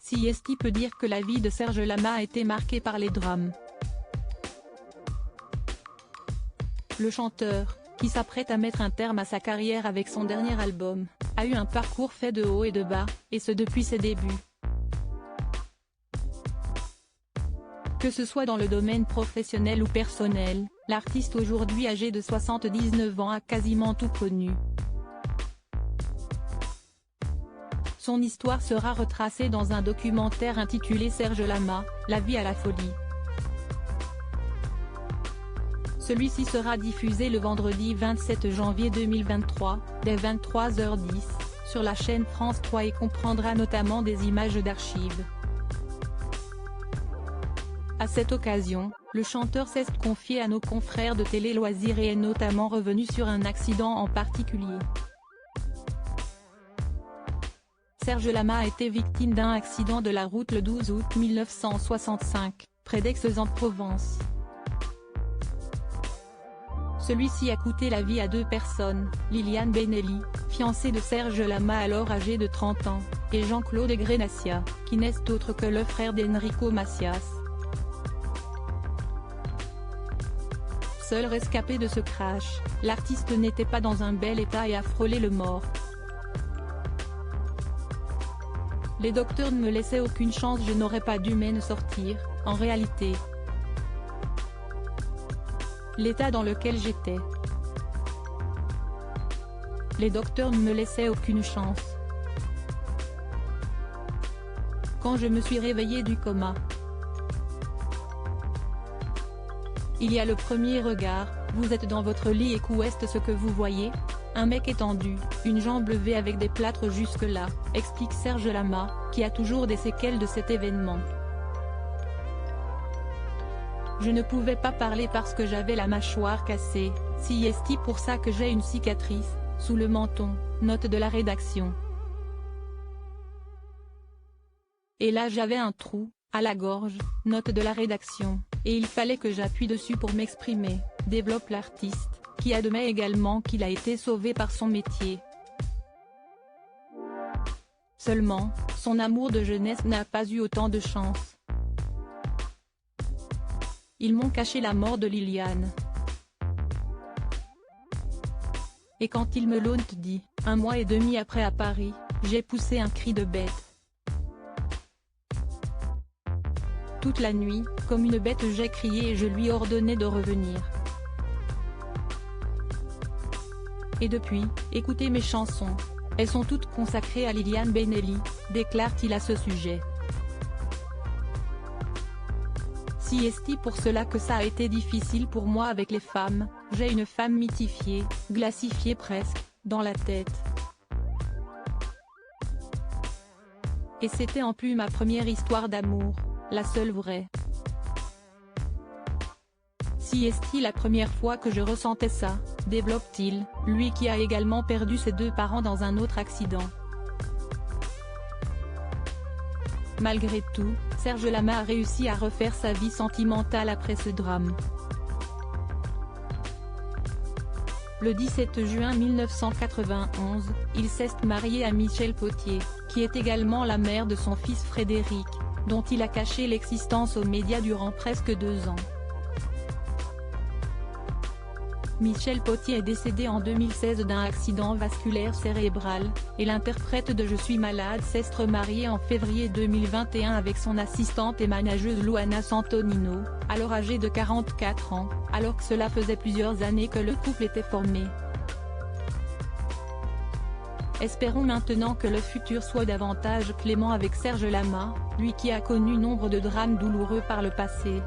CST peut dire que la vie de Serge Lama a été marquée par les drames. Le chanteur, qui s'apprête à mettre un terme à sa carrière avec son dernier album, a eu un parcours fait de hauts et de bas, et ce depuis ses débuts. Que ce soit dans le domaine professionnel ou personnel, l'artiste aujourd'hui âgé de 79 ans a quasiment tout connu. Son histoire sera retracée dans un documentaire intitulé Serge Lama, La vie à la folie. Celui-ci sera diffusé le vendredi 27 janvier 2023, dès 23h10, sur la chaîne France 3 et comprendra notamment des images d'archives. À cette occasion, le chanteur s'est confié à nos confrères de Télé Loisirs et est notamment revenu sur un accident en particulier. Serge Lama a été victime d'un accident de la route le 12 août 1965, près d'Aix-en-Provence. Celui-ci a coûté la vie à deux personnes, Liliane Benelli, fiancée de Serge Lama alors âgé de 30 ans, et Jean-Claude Grenassia, qui n'est autre que le frère d'Enrico Macias. Seul rescapé de ce crash, l'artiste n'était pas dans un bel état et a frôlé le mort. Les docteurs ne me laissaient aucune chance, je n'aurais pas dû m'en sortir, en réalité. L'état dans lequel j'étais. Les docteurs ne me laissaient aucune chance. Quand je me suis réveillée du coma. Il y a le premier regard, vous êtes dans votre lit et qu'est ce que vous voyez? Un mec étendu, une jambe levée avec des plâtres jusque-là, explique Serge Lama, qui a toujours des séquelles de cet événement. Je ne pouvais pas parler parce que j'avais la mâchoire cassée, CST pour ça que j'ai une cicatrice, sous le menton, note de la rédaction. Et là j'avais un trou, à la gorge, note de la rédaction, et il fallait que j'appuie dessus pour m'exprimer, développe l'artiste, qui admet également qu'il a été sauvé par son métier. Seulement, son amour de jeunesse n'a pas eu autant de chance. Ils m'ont caché la mort de Liliane. Et quand il me l'ont dit, 1 mois et demi après à Paris, j'ai poussé un cri de bête. Toute la nuit, comme une bête j'ai crié et je lui ordonnais de revenir. Et depuis, écoutez mes chansons. Elles sont toutes consacrées à Liliane Benelli, déclare-t-il à ce sujet. CST pour cela que ça a été difficile pour moi avec les femmes, j'ai une femme mythifiée, glacifiée presque, dans la tête. Et c'était en plus ma première histoire d'amour, la seule vraie. CST la première fois que je ressentais ça, développe-t-il, lui qui a également perdu ses 2 parents dans un autre accident. Malgré tout, Serge Lama a réussi à refaire sa vie sentimentale après ce drame. Le 17 juin 1991, il s'est marié à Michel Potier, qui est également la mère de son fils Frédéric, dont il a caché l'existence aux médias durant presque 2 ans. Michel Potier est décédé en 2016 d'un accident vasculaire cérébral, et l'interprète de Je suis malade s'est remarié en février 2021 avec son assistante et manageuse Luana Santonino, alors âgée de 44 ans, alors que cela faisait plusieurs années que le couple était formé. Espérons maintenant que le futur soit davantage clément avec Serge Lama, lui qui a connu nombre de drames douloureux par le passé.